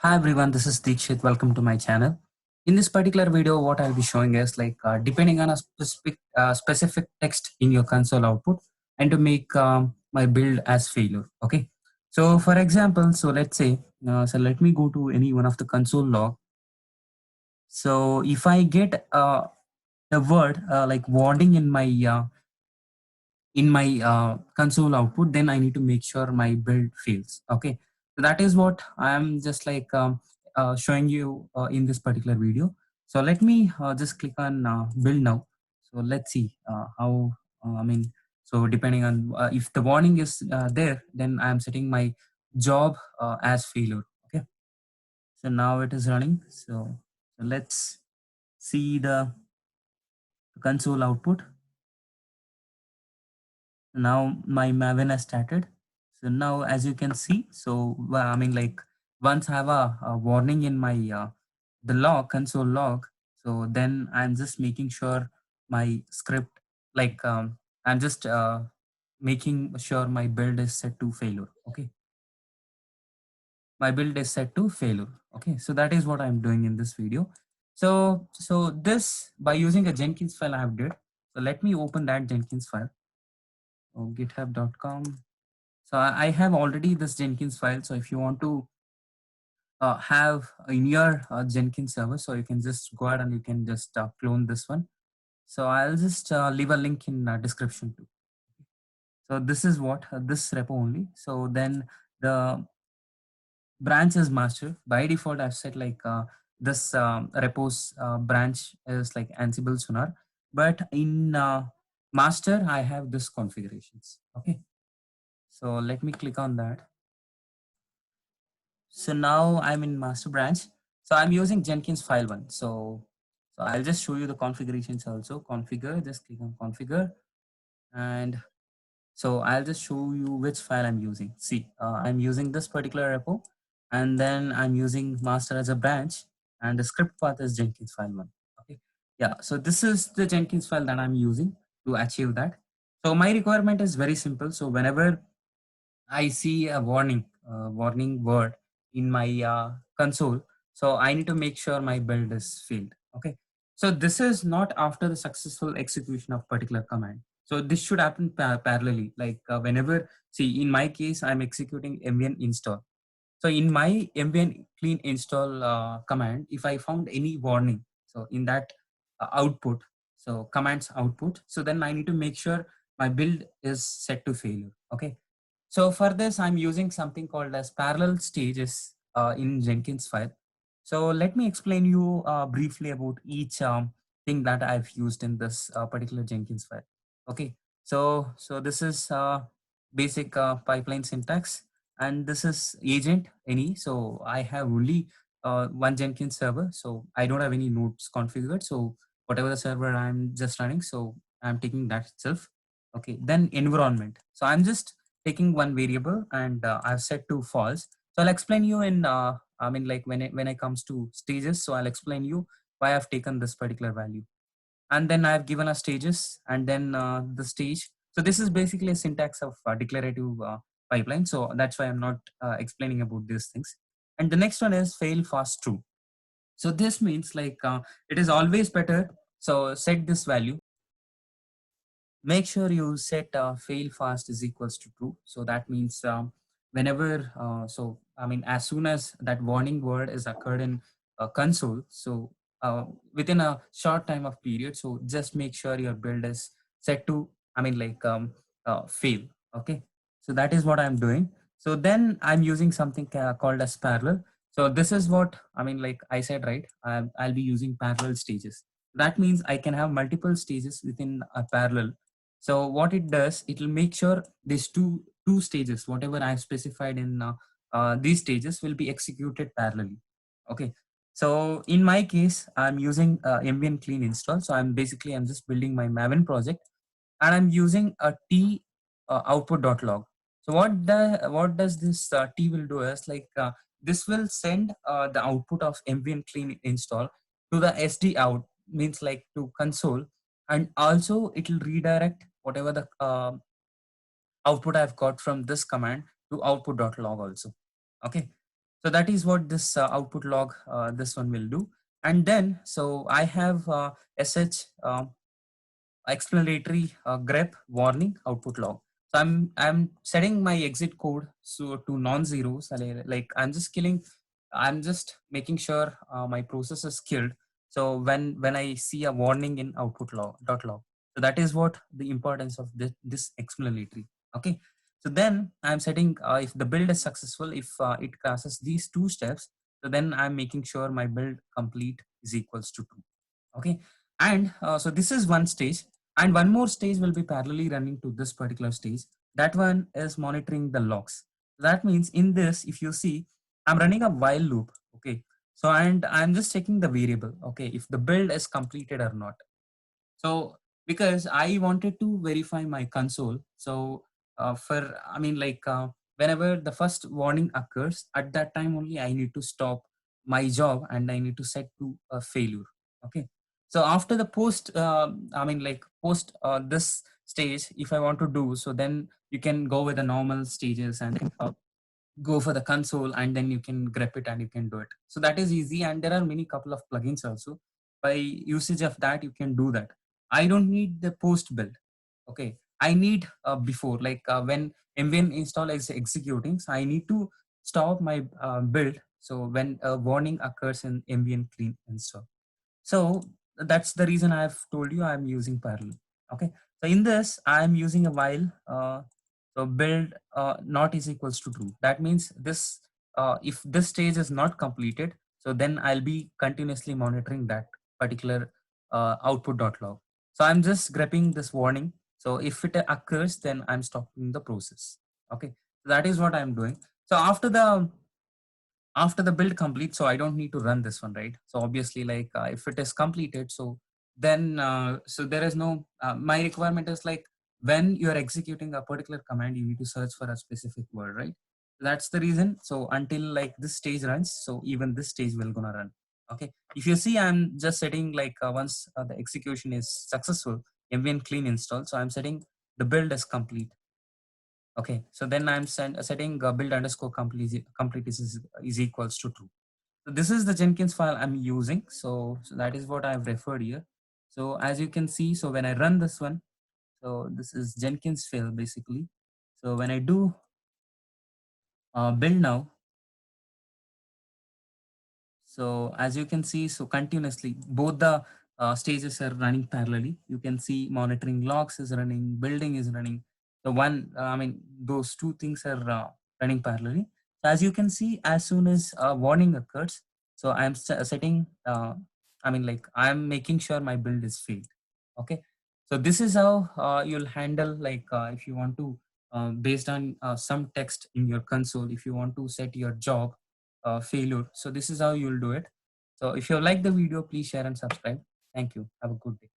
Hi everyone, this is Deekshit. Welcome to my channel. In this particular video, what I'll be showing is depending on a specific text in your console output and to make my build as failure. Okay. So for example, so let's say, let me go to any one of the console log. So if I get the word like warning in my console output, then I need to make sure my build fails. Okay, so that is what I am just showing you in this particular video. So let me just click on build now. So let's see how so depending on if the warning is there, then I am setting my job as failure. Okay, so now it is running. So let's see the console output. Now my Maven has started. So now as you can see, so once I have a warning in my the log console log, so then I'm just making sure my script like I'm just making sure my build is set to failure. Okay, my build is set to failure. Okay, so that is what I'm doing in this video. So this by using a Jenkins file I have did. So let me open that Jenkins file. So github.com. So I have already this Jenkins file. So if you want to have in your Jenkins server, so you can just go ahead and you can just clone this one. So I'll just leave a link in description too. So this is what this repo only. So then the branch is master. By default, I've set this repos branch is like Ansible Sonar. But in master, I have this configurations. Okay. So let me click on that. So now I'm in master branch. So I'm using Jenkins file one. So I'll just show you the configurations also. Configure, just click on configure. And so I'll just show you which file I'm using. See, I'm using this particular repo and then I'm using master as a branch and the script path is Jenkins file one. Okay. Yeah. So this is the Jenkins file that I'm using to achieve that. So my requirement is very simple. So whenever I see a warning word in my console. So I need to make sure my build is failed. Okay. So this is not after the successful execution of particular command. So this should happen parallelly. Whenever, see, in my case, I'm executing mvn install. So in my mvn clean install command, if I found any warning, so in that output, so commands output, so then I need to make sure my build is set to failure. Okay. So for this, I'm using something called as parallel stages in Jenkins file. So let me explain you briefly about each thing that I've used in this particular Jenkins file. Okay, so this is basic pipeline syntax, and this is agent any. So I have only one Jenkins server, so I don't have any nodes configured. So whatever the server I'm just running, so I'm taking that itself. Okay, then environment. So I'm just taking one variable and I've set to false. So I'll explain you in when it comes to stages. So I'll explain you why I've taken this particular value, and then I've given a stages and then the stage. So this is basically a syntax of declarative pipeline. So that's why I'm not explaining about these things. And the next one is fail fast true. So this means it is always better. So set this value, make sure you set fail fast is equals to true. So that means whenever as soon as that warning word is occurred in a console, so within a short time of period, so just make sure your build is set to fail. Okay, so that is what I'm doing. So then I'm using something called as parallel. So this is what I said, right? I'll be using parallel stages. That means I can have multiple stages within a parallel. So what it does, it will make sure these two stages, whatever I've specified in these stages, will be executed parallelly. Okay. So in my case, I'm using mvn clean install. So I'm just building my Maven project, and I'm using a t output.log. So what does this t will do is this will send the output of mvn clean install to the sd out, means like to console, and also it will redirect whatever the output I've got from this command to output.log also. Okay. So that is what this output log, this one will do. And then, so I have sh explanatory grep warning output log. So I'm setting my exit code so to non-zero. So like I'm just making sure my process is killed. So when I see a warning in output log dot log, so that is what the importance of this explanatory. Okay. So then I'm setting if the build is successful, if it crosses these two steps, so then I'm making sure my build complete is equals to true. Okay. And so this is one stage, and one more stage will be parallelly running to this particular stage. That one is monitoring the logs. That means in this, if you see, I'm running a while loop. Okay. So and I'm just checking the variable. Okay, if the build is completed or not. So because I wanted to verify my console, so for I mean like whenever the first warning occurs, at that time only I need to stop my job and I need to set to a failure. Okay. So after the post, I mean like post this stage, if I want to do so, then you can go with the normal stages and go for the console, and then you can grep it and you can do it. So that is easy, and there are many couple of plugins also. By usage of that, you can do that. I don't need the post build. Okay, I need before, like when mvn install is executing, so I need to stop my build, so when a warning occurs in mvn clean install. So that's the reason I've told you I'm using parallel. Okay. So in this, I'm using a while. So build not is equals to true. That means this, if this stage is not completed, so then I'll be continuously monitoring that particular output.log. So I'm just grepping this warning. So if it occurs, then I'm stopping the process. Okay. So that is what I'm doing. So after the build complete, so I don't need to run this one, right? So obviously, like if it is completed, so then so there is no my requirement is like when you are executing a particular command, you need to search for a specific word, right? That's the reason. So until like this stage runs, so even this stage will gonna run. Okay, if you see, I'm just setting like once the execution is successful, mvn clean install, so I'm setting the build as complete. Okay, so then I'm setting build underscore complete is equals to true. So this is the Jenkins file I'm using. So that is what I've referred here. So as you can see, so when I run this one, so this is Jenkins file basically. So when I do build now, so as you can see, so continuously both the stages are running parallelly. You can see monitoring logs is running, building is running. The one, I mean, those two things are running parallelly. So as you can see, as soon as a warning occurs, so I'm setting, I mean, like I'm making sure my build is failed. Okay. So this is how you'll handle, like if you want to, based on some text in your console, if you want to set your job failure. So this is how you'll do it. So if you like the video, please share and subscribe. Thank you. Have a good day.